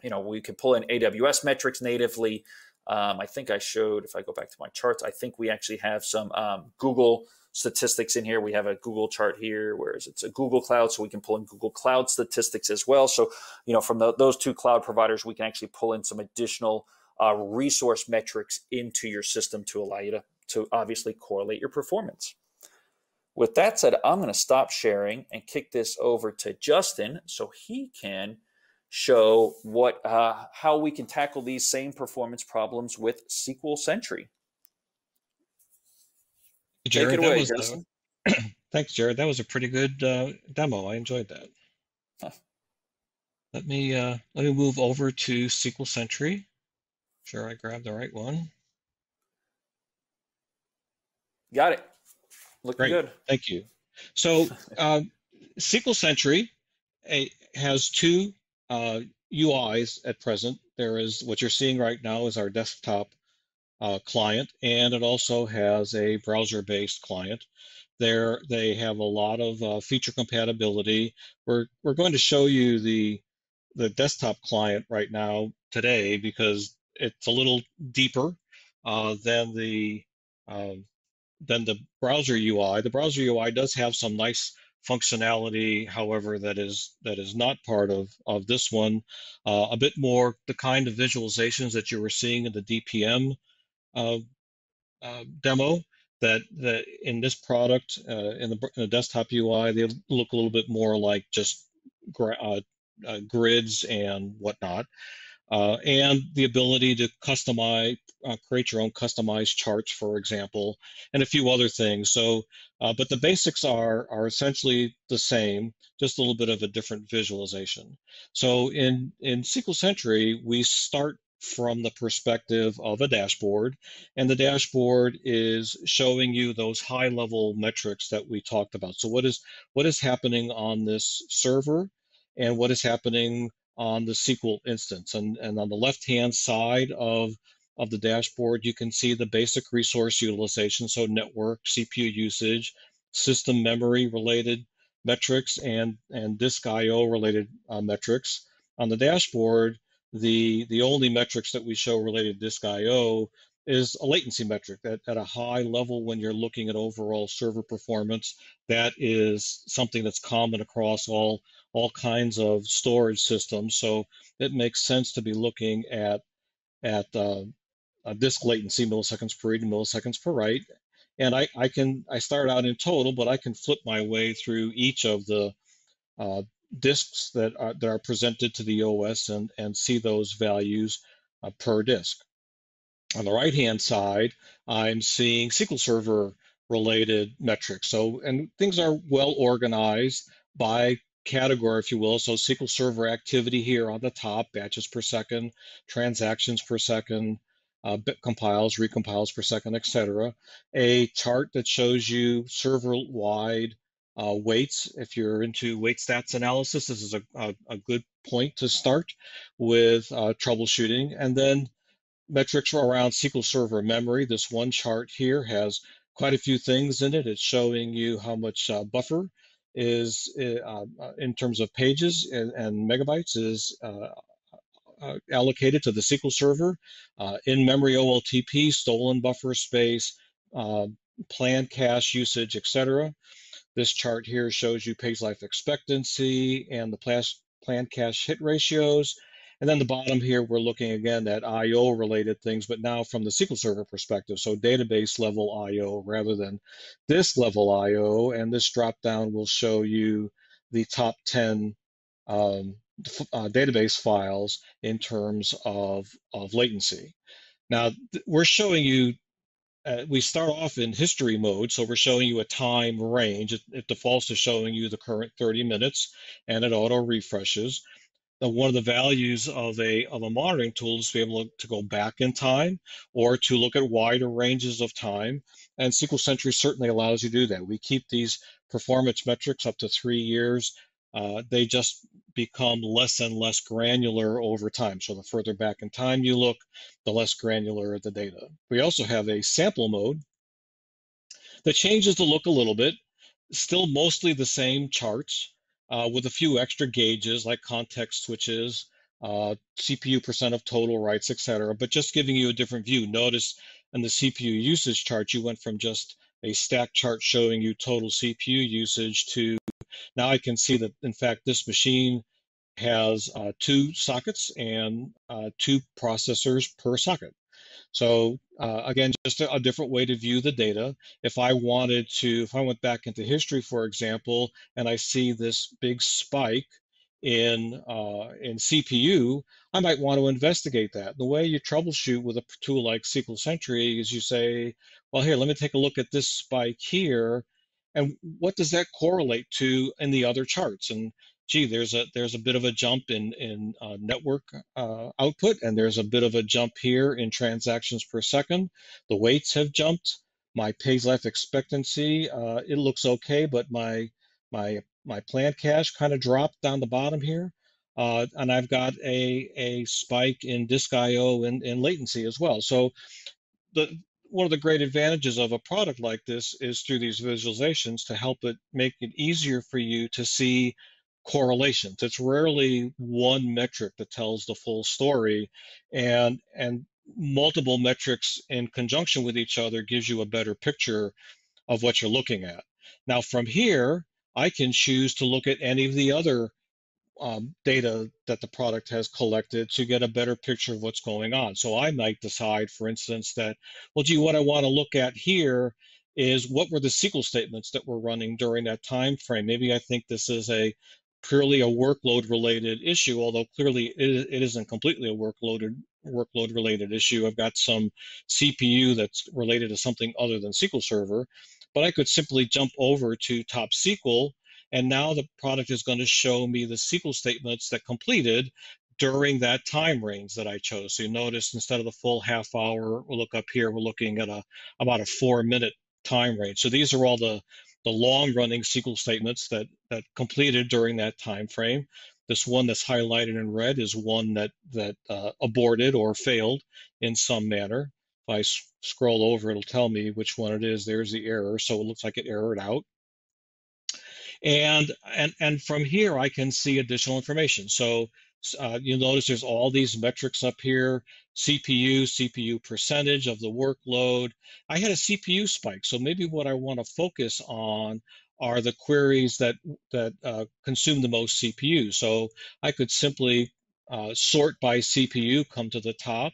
AWS metrics natively. I think I showed, if I go back to my charts, I think we actually have some Google statistics in here. We have a Google chart here, whereas it's a Google Cloud, so we can pull in Google Cloud statistics as well. So, from those two cloud providers, we can actually pull in some additional resource metrics into your system to allow you to obviously correlate your performance. With that said, I'm going to stop sharing and kick this over to Justin so he can show how we can tackle these same performance problems with Sql Sentry. Jared, take it away, Justin. Thanks, Jared. That was a pretty good demo. I enjoyed that. Huh. Let me move over to Sql Sentry. Sure, I grabbed the right one. Got it. Looking Great. good. Thank you. So SQL Sentry has two UIs at present. There is what you're seeing right now is our desktop client, and it also has a browser-based client. There, they have a lot of feature compatibility. We're going to show you the desktop client right now today because it's a little deeper uh, than the uh, than the browser UI. The browser UI does have some nice functionality, however, that is not part of this one. A bit more the kind of visualizations that you were seeing in the DPM uh, demo that in this product in the desktop UI they look a little bit more like just grids and whatnot and the ability to customize, create your own customized charts, for example, and a few other things. So, but the basics are essentially the same, just a little bit of a different visualization. So in SQL Sentry, we start from the perspective of a dashboard, and the dashboard is showing you those high-level metrics that we talked about. So what is happening on this server, and what is happening on the SQL instance. And on the left-hand side of the dashboard, you can see the basic resource utilization, so network, CPU usage, system memory related metrics, and disk I/O related metrics. On the dashboard, the only metrics that we show related to disk I/O is a latency metric at a high level when you're looking at overall server performance. That is something that's common across all kinds of storage systems. So it makes sense to be looking at disk latency, milliseconds per read and milliseconds per write. And I start out in total, but I can flip my way through each of the uh, disks that are presented to the OS and see those values per disk. On the right-hand side, I'm seeing SQL Server related metrics. So, and things are well organized by category, if you will. So SQL Server activity here on the top, batches per second, transactions per second, compiles, recompiles per second, etc. A chart that shows you server-wide weights. If you're into weight stats analysis, this is a good point to start with troubleshooting. And then metrics around SQL Server Memory. This one chart here has quite a few things in it. It's showing you how much buffer is in terms of pages and megabytes is allocated to the SQL Server. In-memory OLTP, stolen buffer space, uh, planned cache usage, etc. This chart here shows you page life expectancy and the planned cache hit ratios. And then the bottom here, we're looking again at I/O related things, but now from the SQL Server perspective. So database level I/O rather than disk level I/O. And this drop down will show you the top 10 database files in terms of latency. Now, we're showing you we start off in history mode, so we're showing you a time range. It defaults to showing you the current 30 minutes, and it auto refreshes. One of the values of a monitoring tool is to be able to go back in time or to look at wider ranges of time. And SQL Sentry certainly allows you to do that. We keep these performance metrics up to 3 years. They just become less and less granular over time. So the further back in time you look, the less granular the data. We also have a sample mode that changes the look a little bit, still mostly the same charts with a few extra gauges like context switches, CPU percent of total writes, etc., but just giving you a different view. Notice in the CPU usage chart, you went from just a stack chart showing you total CPU usage to now I can see that, in fact, this machine has 2 sockets and 2 processors per socket. So again, just a different way to view the data. If I went back into history, for example, and I see this big spike in CPU, I might want to investigate that. The way you troubleshoot with a tool like SQL Sentry is you say, well, here, let me take a look at this spike here, and what does that correlate to in the other charts? And gee, there's a bit of a jump in network output, and there's a bit of a jump here in transactions per second. The weights have jumped. My page life expectancy, it looks okay, but my my plan cache kind of dropped down the bottom here. And I've got a spike in disk IO and latency as well. So one of the great advantages of a product like this is through these visualizations to help it make it easier for you to see correlations. It's rarely one metric that tells the full story, and multiple metrics in conjunction with each other gives you a better picture of what you're looking at. Now from here, I can choose to look at any of the other data that the product has collected to get a better picture of what's going on. So I might decide, for instance, that, well, gee, what I want to look at here is what were the SQL statements that were running during that time frame. Maybe I think this is purely a workload related issue, although clearly it isn't completely a workload related issue. I've got some CPU that's related to something other than SQL Server, but I could simply jump over to Top SQL, and now the product is going to show me the SQL statements that completed during that time range that I chose. So you notice instead of the full half hour, we'll look up here, we're looking at about a 4-minute time range. So these are all the long running SQL statements that completed during that time frame. This one that's highlighted in red is one that aborted or failed in some manner. If I scroll over, it'll tell me which one it is. There's the error. So it looks like it errored out. And from here, I can see additional information. So you'll notice there's all these metrics up here: CPU percentage of the workload. I had a CPU spike, so maybe what I want to focus on are the queries that consume the most CPU. So I could simply sort by CPU, come to the top,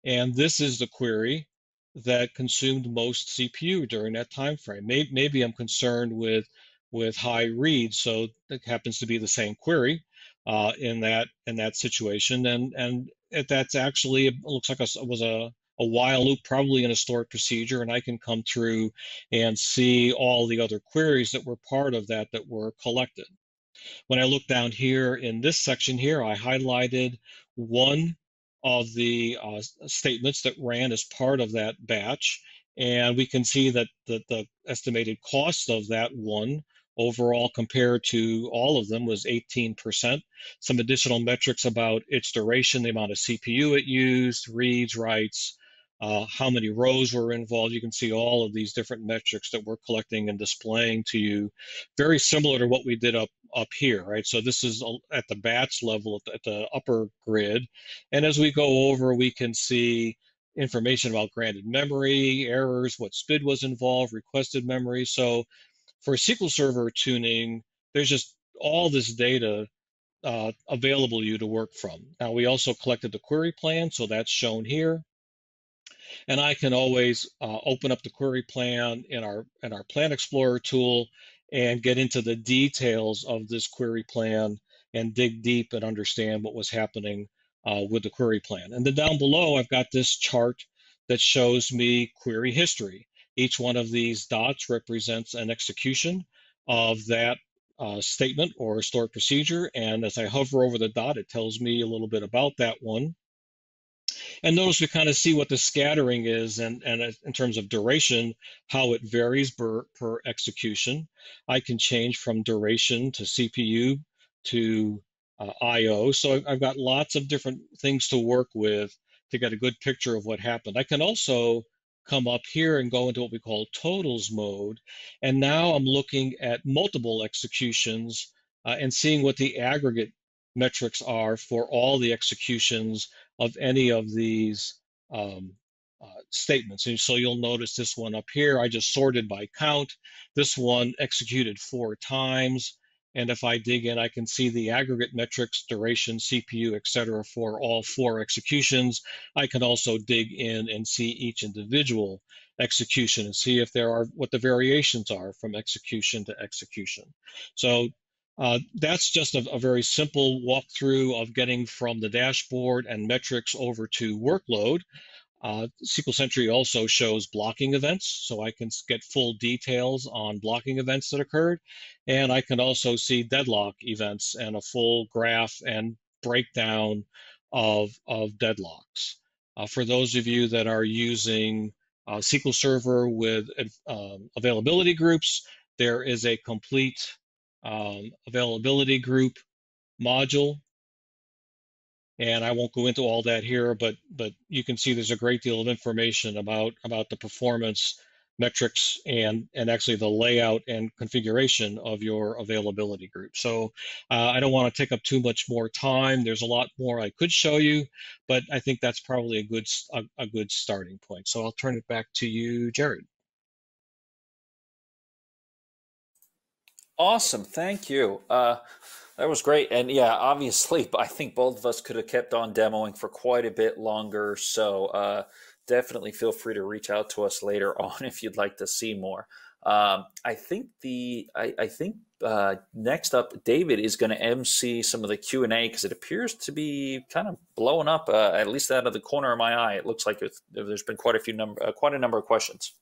and this is the query that consumed most CPU during that time frame. Maybe I'm concerned with high reads, so it happens to be the same query in that situation, and that's actually, it looks like it was a while loop, probably in a stored procedure, and I can come through and see all the other queries that were part of that were collected. When I look down here in this section here, I highlighted one of the statements that ran as part of that batch, and we can see that the estimated cost of that one overall compared to all of them was 18%. Some additional metrics about its duration, the amount of CPU it used, reads, writes, how many rows were involved. You can see all of these different metrics that we're collecting and displaying to you, very similar to what we did up here, right? So this is at the batch level at the upper grid. And as we go over, we can see information about granted memory, errors, what SPID was involved, requested memory. So for SQL Server tuning, there's just all this data available to you to work from. Now, we also collected the query plan, so that's shown here. And I can always open up the query plan in our Plan Explorer tool and get into the details of this query plan and dig deep and understand what was happening with the query plan. And then down below, I've got this chart that shows me query history. Each one of these dots represents an execution of that statement or stored procedure. And as I hover over the dot, it tells me a little bit about that one. And notice we kind of see what the scattering is, and in terms of duration, how it varies per execution. I can change from duration to CPU to IO. So I've got lots of different things to work with to get a good picture of what happened. I can also come up here and go into what we call totals mode. And now I'm looking at multiple executions and seeing what the aggregate metrics are for all the executions of any of these statements. And so you'll notice this one up here, I just sorted by count. This one executed 4 times. And if I dig in, I can see the aggregate metrics, duration, CPU, et cetera, for all 4 executions. I can also dig in and see each individual execution and see if there are, what the variations are from execution to execution. So that's just a very simple walkthrough of getting from the dashboard and metrics over to workload. Sql Sentry also shows blocking events, so I can get full details on blocking events that occurred. And I can also see deadlock events and a full graph and breakdown of deadlocks. For those of you that are using SQL Server with availability groups, there is a complete availability group module. And I won't go into all that here, but you can see there's a great deal of information about the performance metrics and actually the layout and configuration of your availability group. So I don't want to take up too much more time. There's a lot more I could show you, but I think that's probably a good starting point. So I'll turn it back to you, Jared. Awesome, thank you. That was great. And yeah, obviously, I think both of us could have kept on demoing for quite a bit longer. So definitely feel free to reach out to us later on if you'd like to see more. I think next up, David is going to MC some of the Q&A because it appears to be kind of blowing up, at least out of the corner of my eye. It looks like there's been quite a number of questions.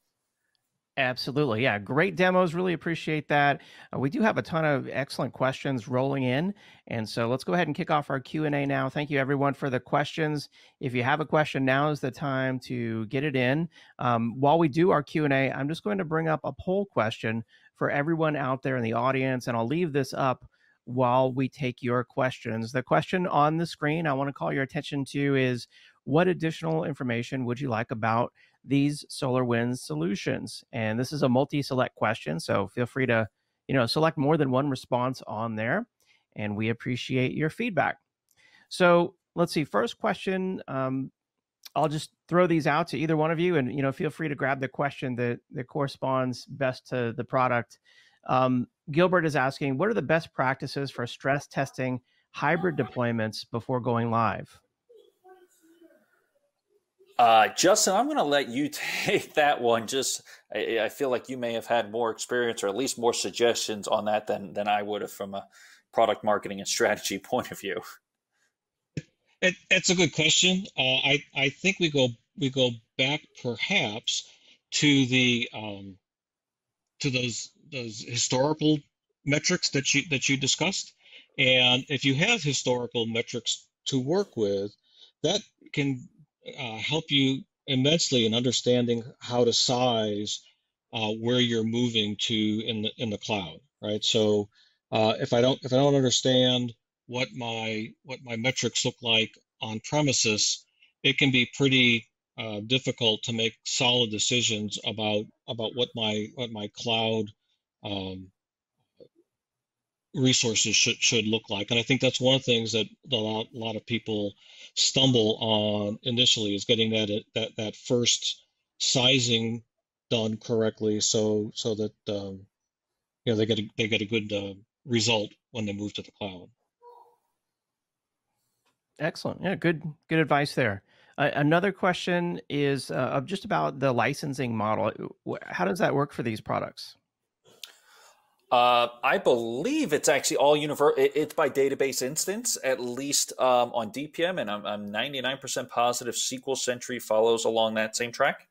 Absolutely. Yeah. Great demos. Really appreciate that. We do have a ton of excellent questions rolling in. And so let's go ahead and kick off our Q&A now. Thank you everyone for the questions. If you have a question, now is the time to get it in. While we do our Q&A, I'm just going to bring up a poll question for everyone out there in the audience, and I'll leave this up while we take your questions. The question on the screen I want to call your attention to is, what additional information would you like about these SolarWinds solutions? And this is a multi-select question, so feel free to select more than one response on there, and we appreciate your feedback. So let's see, first question, I'll just throw these out to either one of you, and feel free to grab the question that corresponds best to the product. Gilbert is asking, what are the best practices for stress testing hybrid deployments before going live? Justin, I'm going to let you take that one. I feel like you may have had more experience or at least more suggestions on that than I would have from a product marketing and strategy point of view. It's a good question. I think we go back perhaps to the to those historical metrics that you discussed, and if you have historical metrics to work with, that can help you immensely in understanding how to size where you're moving to in the cloud, right? So if I don't understand what my metrics look like on premises, it can be pretty difficult to make solid decisions about what my cloud resources should look like. And I think that's one of the things that a lot of people stumble on initially, is getting that first sizing done correctly, so that they get a good result when they move to the cloud. Excellent. Yeah, good advice there. Another question is just about the licensing model. How does that work for these products? I believe it's actually all it's by database instance, at least on DPM, and I'm 99% positive Sql Sentry follows along that same track.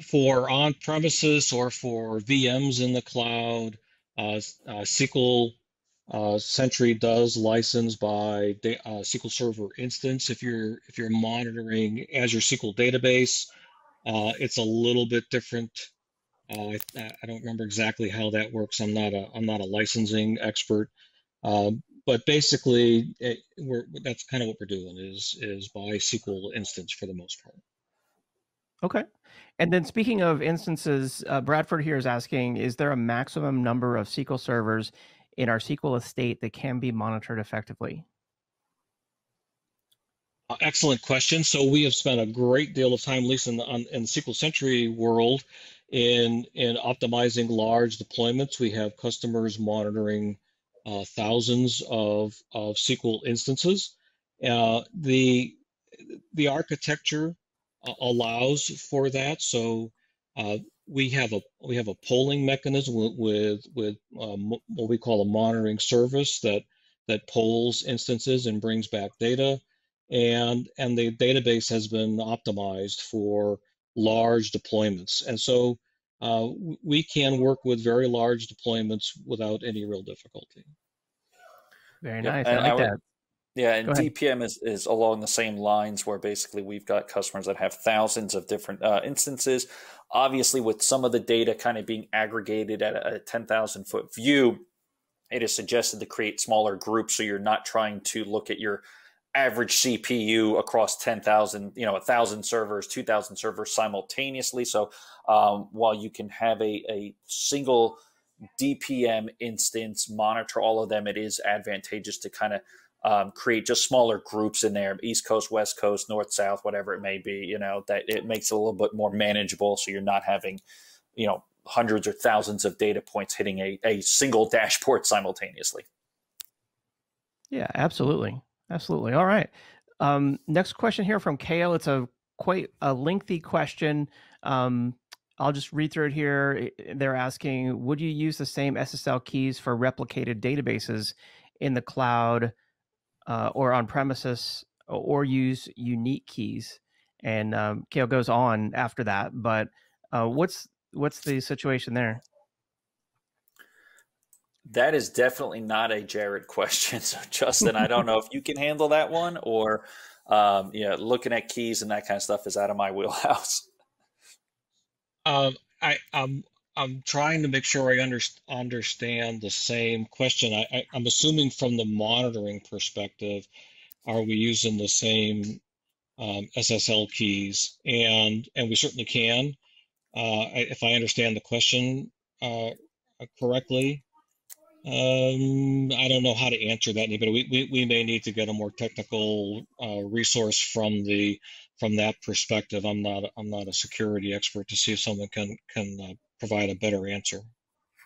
For on-premises or for VMs in the cloud, Sql Sentry does license by Sql Server instance. If you're monitoring Azure SQL database, it's a little bit different. I don't remember exactly how that works. I'm not a licensing expert, but basically, that's kind of what we're doing is by SQL instance for the most part. Okay. And then speaking of instances, Bradford here is asking, is there a maximum number of SQL servers in our SQL estate that can be monitored effectively? Excellent question. So we have spent a great deal of time, at least in the SQL Sentry world, in optimizing large deployments. We have customers monitoring thousands of SQL instances. The architecture allows for that. So we have a polling mechanism with what we call a monitoring service that polls instances and brings back data. And the database has been optimized for large deployments. And so we can work with very large deployments without any real difficulty. Very nice. I like that. Yeah, Go and ahead. DPM is along the same lines where basically we've got customers that have thousands of different instances. Obviously, with some of the data kind of being aggregated at a 10,000 foot view, it is suggested to create smaller groups so you're not trying to look at your average CPU across 10,000, 1,000 servers, 2,000 servers simultaneously. So while you can have a single DPM instance, monitor all of them, it is advantageous to kind of create just smaller groups in there, East Coast, West Coast, North, South, whatever it may be, that it makes it a little bit more manageable. So you're not having, hundreds or thousands of data points hitting a single dashboard simultaneously. Yeah, absolutely. Absolutely. All right. Next question here from Kale. It's quite a lengthy question. I'll just read through it here. They're asking, would you use the same SSL keys for replicated databases in the cloud or on premises, or use unique keys? And Kale goes on after that, but what's the situation there? That is definitely not a Jared question. So, Justin, I don't know if you can handle that one, or looking at keys and that kind of stuff is out of my wheelhouse. I'm trying to make sure I understand the same question. I'm assuming from the monitoring perspective, are we using the same SSL keys? And we certainly can. If I understand the question correctly. I don't know how to answer that, but we may need to get a more technical resource from that perspective. I'm not a security expert to see if someone can provide a better answer.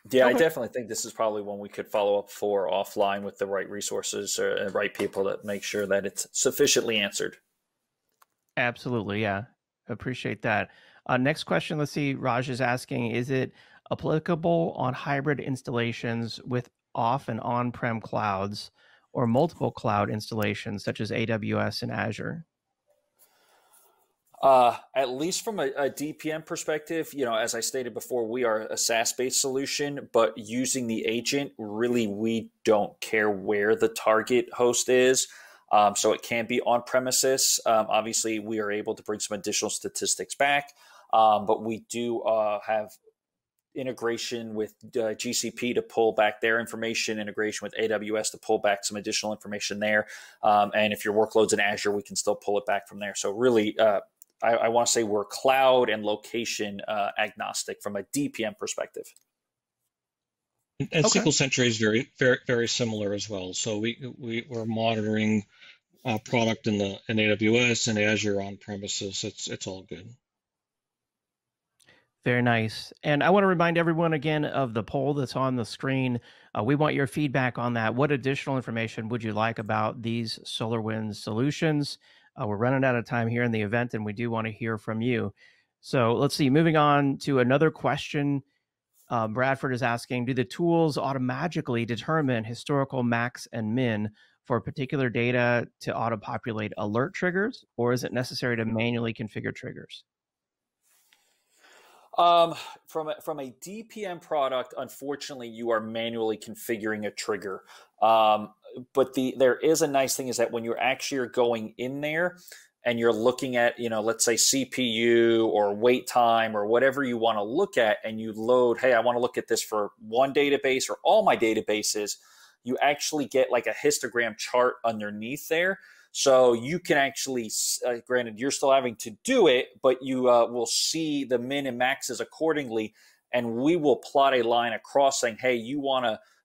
Yeah, okay. I definitely think this is probably one we could follow up for offline with the right resources or right people to make sure that it's sufficiently answered. Absolutely, yeah. Appreciate that. Next question, let's see, Raj is asking, is it applicable on hybrid installations with off and on-prem clouds or multiple cloud installations such as AWS and Azure? At least from a DPM perspective, as I stated before, we are a SaaS-based solution, but using the agent, really, we don't care where the target host is. So it can be on premises. Obviously, we are able to bring some additional statistics back, but we do have integration with GCP to pull back their information, integration with AWS to pull back some additional information there. And if your workload's in Azure, we can still pull it back from there. So really, I want to say we're cloud and location agnostic from a DPM perspective. And okay. Sql Sentry is very, very, very similar as well. So we're monitoring product in AWS and Azure on premises. It's all good. Very nice. And I want to remind everyone again of the poll that's on the screen. We want your feedback on that. What additional information would you like about these SolarWinds solutions? We're running out of time here in the event, and we do want to hear from you. So let's see, moving on to another question. Bradford is asking, do the tools automatically determine historical max and min for particular data to auto-populate alert triggers, or is it necessary to manually configure triggers? From a DPM product, unfortunately, you are manually configuring a trigger. But there is a nice thing is that when you actually are going in there and you're looking at, let's say CPU or wait time or whatever you want to look at, and you load, hey, I want to look at this for one database or all my databases, you actually get like a histogram chart underneath there. So you can actually, granted, you're still having to do it, but you will see the min and maxes accordingly. And we will plot a line across saying, hey,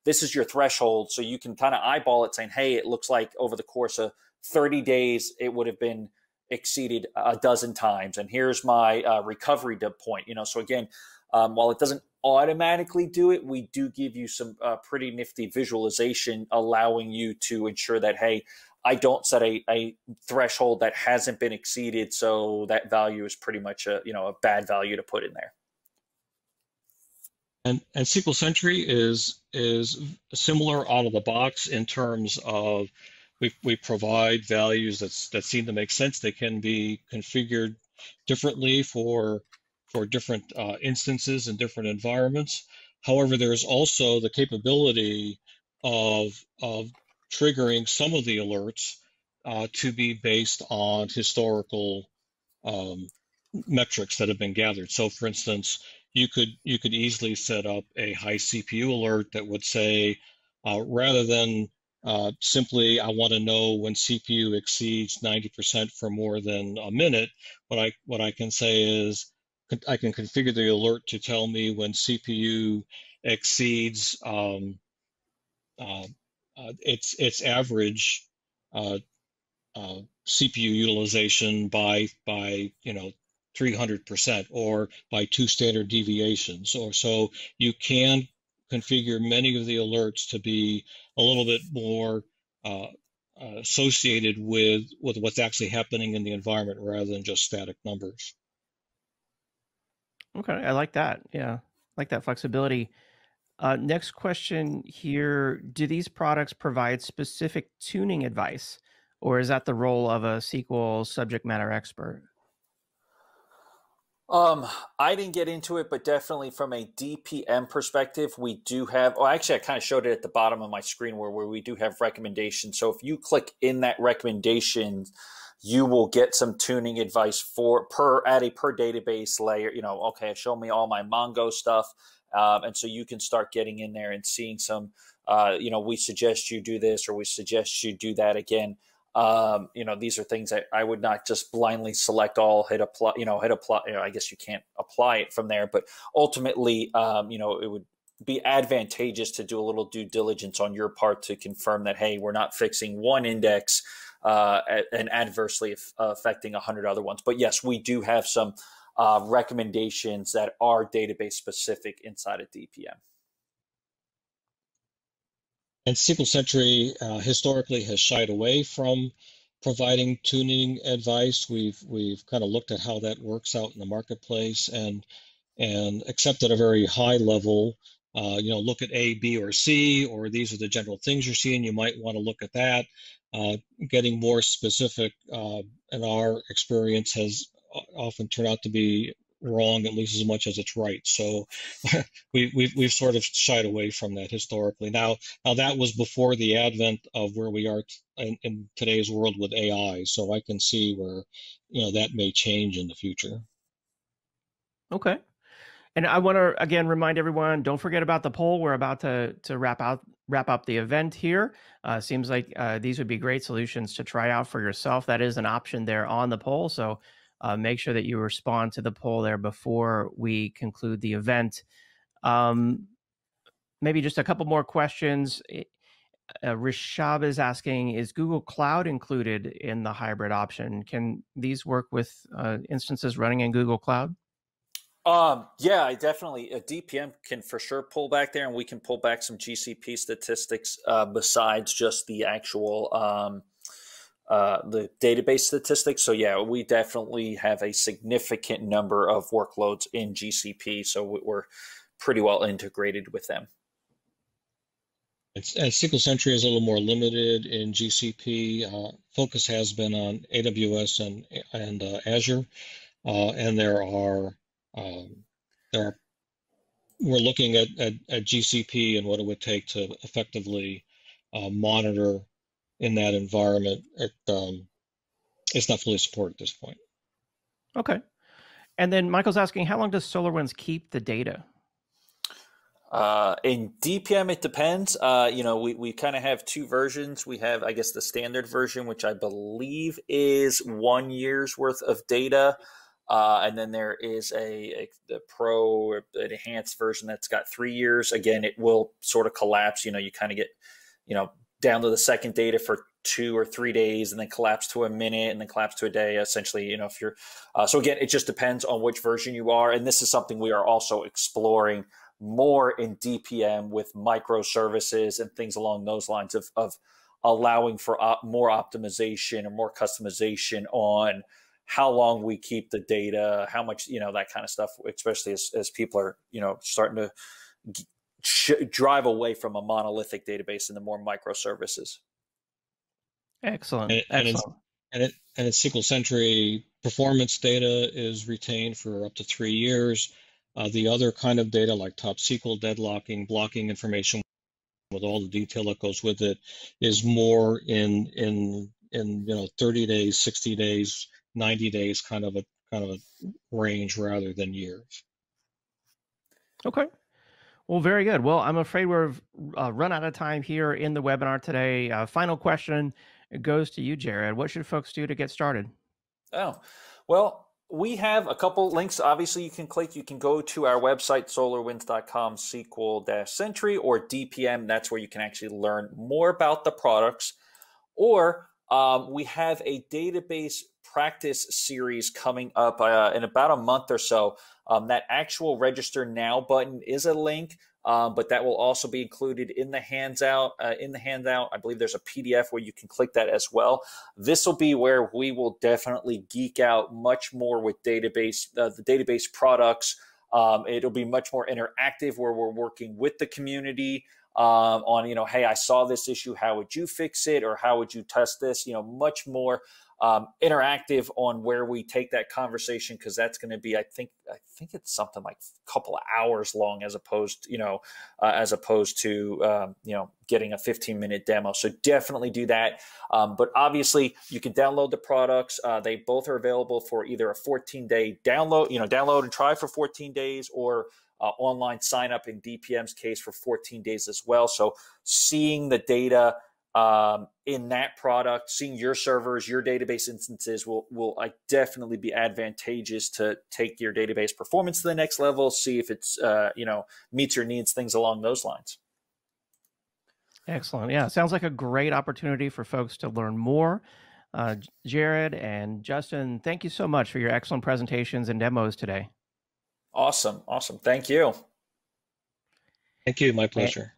this is your threshold. So you can kind of eyeball it saying, hey, it looks like over the course of 30 days, it would have been exceeded a dozen times. And here's my recovery point. So again, while it doesn't automatically do it, we do give you some pretty nifty visualization, allowing you to ensure that, hey, I don't set a threshold that hasn't been exceeded, so that value is pretty much a bad value to put in there. And Sql Sentry is similar out of the box in terms of we provide values that seem to make sense. They can be configured differently for different instances and different environments. However, there's also the capability of triggering some of the alerts to be based on historical metrics that have been gathered. So, for instance, you could easily set up a high CPU alert that would say, rather than simply I want to know when CPU exceeds 90% for more than a minute, what I can say is I can configure the alert to tell me when CPU exceeds its average CPU utilization by 300% or by 2 standard deviations. Or so you can configure many of the alerts to be a little bit more associated with what's actually happening in the environment rather than just static numbers. Okay, I like that. Yeah, I like that flexibility. Next question here. Do these products provide specific tuning advice, or is that the role of a SQL subject matter expert? I didn't get into it, but definitely from a DPM perspective, we do have, well, actually, I kind of showed it at the bottom of my screen where we do have recommendations. So if you click in that recommendation, you will get some tuning advice at a per database layer. Okay, show me all my Mongo stuff. And so you can start getting in there and seeing some, we suggest you do this, or we suggest you do that again. These are things that I would not just blindly select all, hit apply. I guess you can't apply it from there, but ultimately, it would be advantageous to do a little due diligence on your part to confirm that, hey, we're not fixing one index and adversely affecting 100 other ones. But yes, we do have some recommendations that are database specific inside of DPM. And Sql Sentry historically has shied away from providing tuning advice. We've kind of looked at how that works out in the marketplace, and except at a very high level, look at A, B, or C, or these are the general things you're seeing. You might want to look at that. Getting more specific, in our experience, has often turned out to be wrong at least as much as it's right. So we've sort of shied away from that historically. Now that was before the advent of where we are in today's world with AI. So I can see where that may change in the future. Okay. And I want to again remind everyone, don't forget about the poll. We're about to wrap up the event here. Seems like these would be great solutions to try out for yourself. That is an option there on the poll. So make sure that you respond to the poll there before we conclude the event. Maybe just a couple more questions. Rishab is asking, is Google Cloud included in the hybrid option? Can these work with instances running in Google Cloud? Yeah, I definitely, DPM can for sure pull back there, and we can pull back some GCP statistics besides just the actual the database statistics. So yeah, we definitely have a significant number of workloads in GCP, so we're pretty well integrated with them. Sql Sentry is a little more limited in GCP. Focus has been on AWS and Azure, and we're looking at GCP and what it would take to effectively monitor in that environment. It's not fully supported at this point. Okay. And then Michael's asking, how long does SolarWinds keep the data? In DPM, it depends. We kind of have two versions. We have, I guess, the standard version, which I believe is 1 year's worth of data. And then there is the pro or enhanced version that's got 3 years. Again, it will sort of collapse. You kind of get, down to the second data for 2 or 3 days, and then collapse to a minute, and then collapse to a day. Essentially, if you're, so again, it just depends on which version you are. And this is something we are also exploring more in DPM with microservices and things along those lines of allowing for more optimization or more customization on how long we keep the data, how much, that kind of stuff, especially as people are, starting to drive away from a monolithic database into more microservices. Excellent. And it's SQL Sentry performance data is retained for up to 3 years. The other kind of data like top SQL deadlocking, blocking information with all the detail that goes with it is more in 30 days, 60 days, 90 days kind of a range rather than years. Okay. Well, very good. Well, I'm afraid we've run out of time here in the webinar today. Final question goes to you, Jared. What should folks do to get started? Oh, well, we have a couple links. Obviously, you can click. You can go to our website, solarwinds.com, Sql-Sentry, or DPM. That's where you can actually learn more about the products. Or we have a database practice series coming up in about a month or so. That actual register now button is a link, but that will also be included in the handout. I believe there's a PDF where you can click that as well. This will be where we will definitely geek out much more with the database products. It'll be much more interactive, where we're working with the community on, hey, I saw this issue. How would you fix it? Or how would you test this? Much more interactive on where we take that conversation, because that's going to be, I think it's something like a couple of hours long, as opposed to getting a 15-minute demo. So definitely do that. But obviously, you can download the products. They both are available for either a 14-day download, download and try for 14 days, or online sign up in DPM's case for 14 days as well. So seeing the data in that product, seeing your servers, your database instances will definitely be advantageous to take your database performance to the next level, see if it's meets your needs, things along those lines. Excellent. Yeah, sounds like a great opportunity for folks to learn more. Jared and Justin, thank you so much for your excellent presentations and demos today. Awesome. Thank you. Thank you. My pleasure.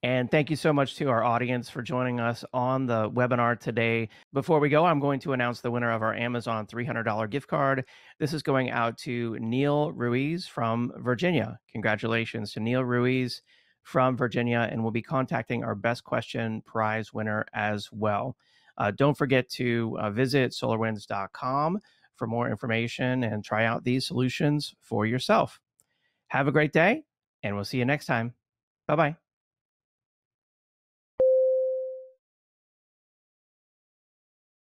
And thank you so much to our audience for joining us on the webinar today. Before we go, I'm going to announce the winner of our Amazon $300 gift card. This is going out to Neil Ruiz from Virginia. Congratulations to Neil Ruiz from Virginia, and we'll be contacting our best question prize winner as well. Don't forget to visit solarwinds.com for more information and try out these solutions for yourself. Have a great day, and we'll see you next time. Bye-bye.